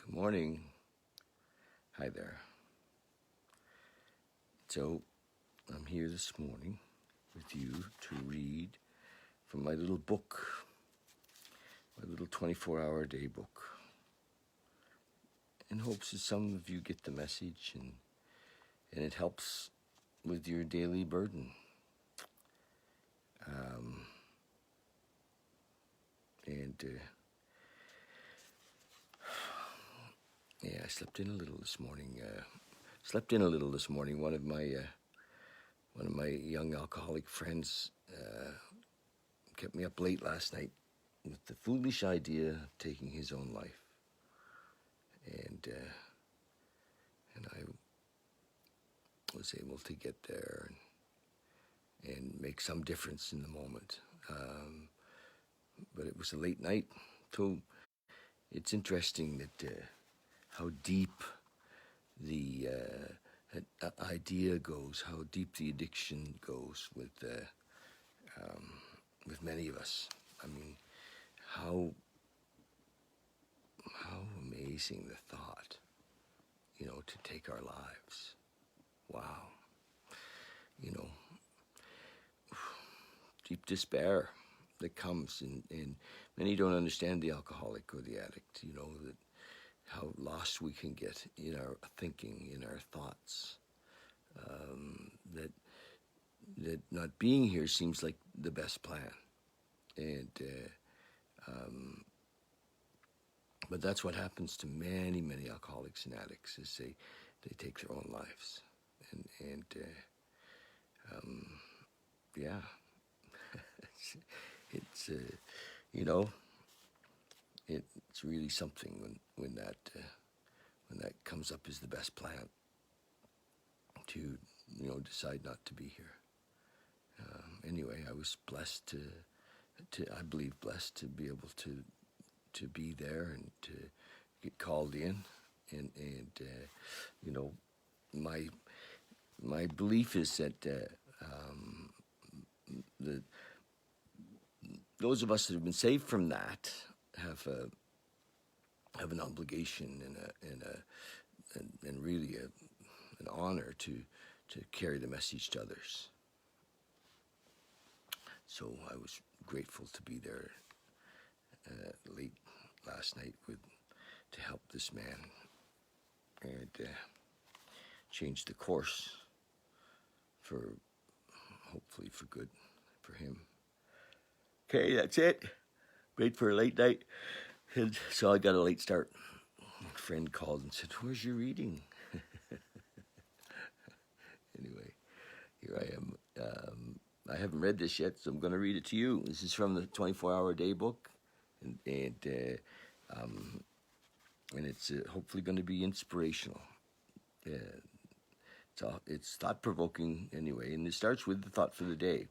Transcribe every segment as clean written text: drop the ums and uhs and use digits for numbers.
Good morning. Hi there. So, I'm here this morning with you to read from my little book, my little 24-hour day book, in hopes that some of you get the message and it helps with your daily burden. I slept in a little this morning. One of my young alcoholic friends kept me up late last night with the foolish idea of taking his own life, and I was able to get there and make some difference in the moment. But it was a late night, so it's interesting that how deep the idea goes, how deep the addiction goes with many of us. I mean, how amazing the thought, to take our lives. Wow. Deep despair that comes, and many don't understand the alcoholic or the addict, that how lost we can get in our thinking, in our thoughts, that not being here seems like the best plan. And but that's what happens to many, many alcoholics and addicts, is they take their own lives. And yeah, it's it's really something when that comes up as the best plan to decide not to be here. Anyway, I was blessed I believe blessed to be able to be there and to get called in, and my belief is that those of us that have been saved from that have an obligation and really an honor to carry the message to others. So I was grateful to be there late last night to help this man and change the course hopefully for good for him. Okay, that's it. Great for a late night. And so I got a late start. A friend called and said, "Where's your reading?" Anyway, here I am. I haven't read this yet, so I'm going to read it to you. This is from the 24-hour day book, and it's hopefully going to be inspirational. It's thought-provoking anyway, and it starts with the thought for the day.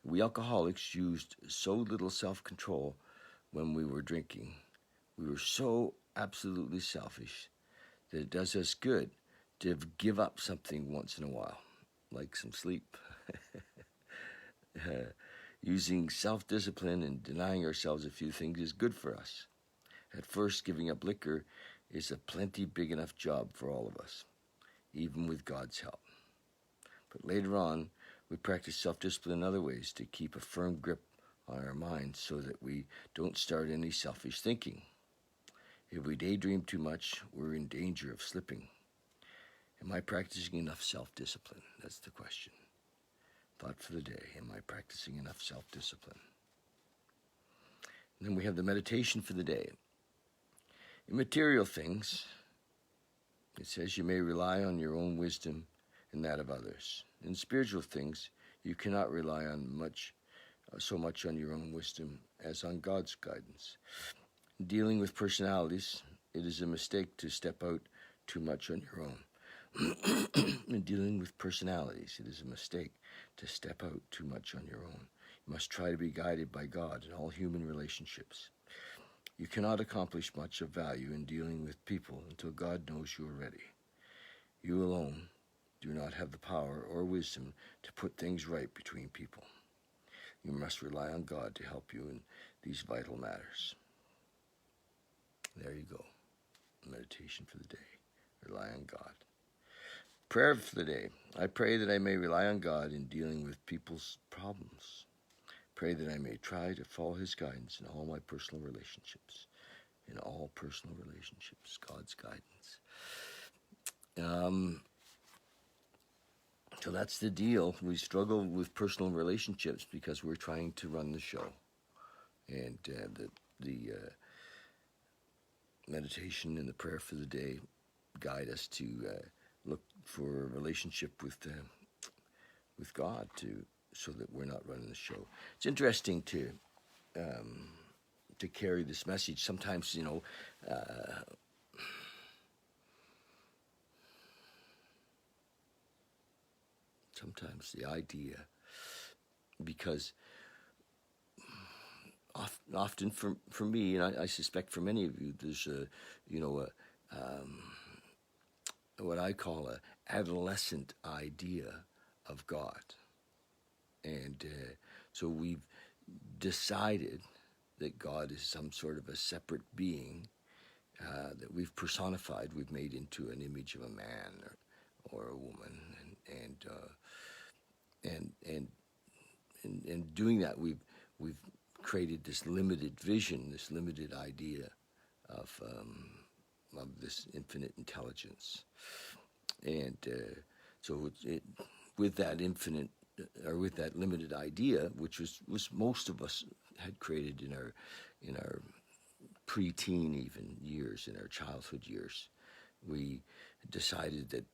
We alcoholics used so little self-control when we were drinking. We were so absolutely selfish that it does us good to give up something once in a while, like some sleep. Using self-discipline and denying ourselves a few things is good for us. At first, giving up liquor is a plenty big enough job for all of us, even with God's help. But later on, we practice self-discipline in other ways to keep a firm grip on our minds so that we don't start any selfish thinking. If we daydream too much, we're in danger of slipping. Am I practicing enough self-discipline? That's the question. Thought for the day. Am I practicing enough self-discipline? And then we have the meditation for the day. In material things, it says you may rely on your own wisdom and that of others. In spiritual things, you cannot rely on so much on your own wisdom as on God's guidance. In dealing with personalities, it is a mistake to step out too much on your own. In dealing with personalities, it is a mistake to step out too much on your own. You must try to be guided by God in all human relationships. You cannot accomplish much of value in dealing with people until God knows you are ready. You alone do not have the power or wisdom to put things right between people. You must rely on God to help you in these vital matters. There you go. meditation for the day. Rely on God. Prayer for the day. I pray that I may rely on God in dealing with people's problems. Pray that I may try to follow His guidance in all my personal relationships. In all personal relationships, God's guidance. So that's the deal. We struggle with personal relationships because we're trying to run the show. And the meditation and the prayer for the day guide us to look for a relationship with God, so that we're not running the show. It's interesting to carry this message. Sometimes, sometimes the idea, because often for me, and I suspect for many of you, there's what I call a adolescent idea of God. And so we've decided that God is some sort of a separate being that we've personified, we've made into an image of a man or a woman, and doing that, we've created this limited vision, this limited idea of this infinite intelligence, and so with that infinite, or with that limited idea, which was most of us had created in our preteen even years, in our childhood years, we decided that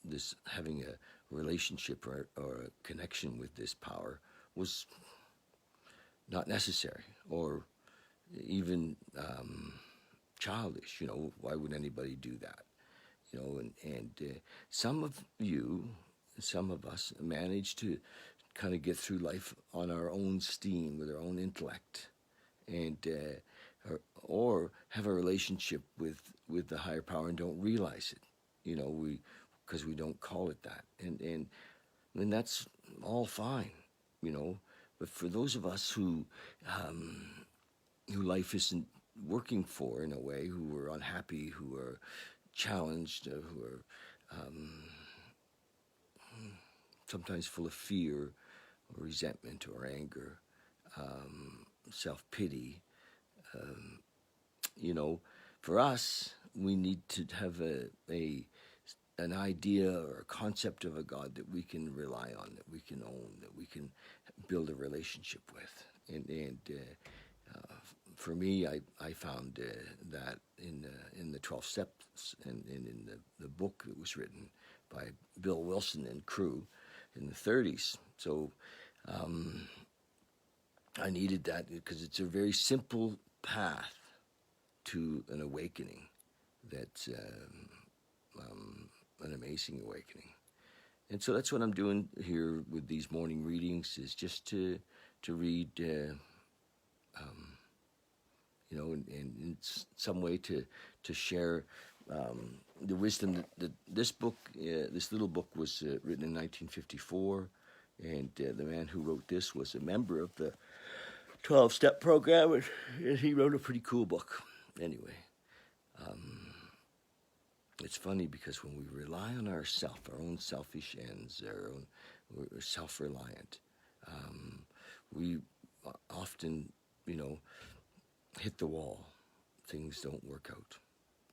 this having a relationship or a connection with this power was not necessary, or even childish. Why would anybody do that? And some of you, some of us, manage to kind of get through life on our own steam, with our own intellect, and or have a relationship with the higher power and don't realize it. Because we don't call it that, and that's all fine, But for those of us who life isn't working for, in a way, who are unhappy, who are challenged, who are sometimes full of fear or resentment or anger, self-pity, for us, we need to have an idea or a concept of a God that we can rely on, that we can own, that we can build a relationship with. And for me, I found that in the 12 Steps, and in the book that was written by Bill Wilson and crew in the 30s. So I needed that because it's a very simple path to an awakening that's an amazing awakening. And so that's what I'm doing here with these morning readings, is just to read, in some way to share the wisdom that this book, this little book, was written in 1954, and the man who wrote this was a member of the 12-step program, and he wrote a pretty cool book. Anyway, it's funny because when we rely on our own selfish ends, we're self-reliant, we often, hit the wall. Things don't work out.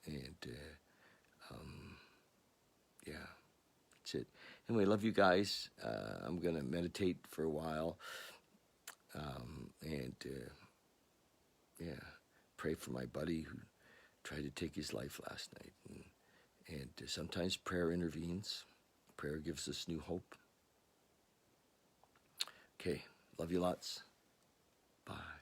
And, yeah, that's it. Anyway, love you guys. I'm going to meditate for a while. And pray for my buddy who tried to take his life last night. And sometimes prayer intervenes. Prayer gives us new hope. Okay, love you lots. Bye.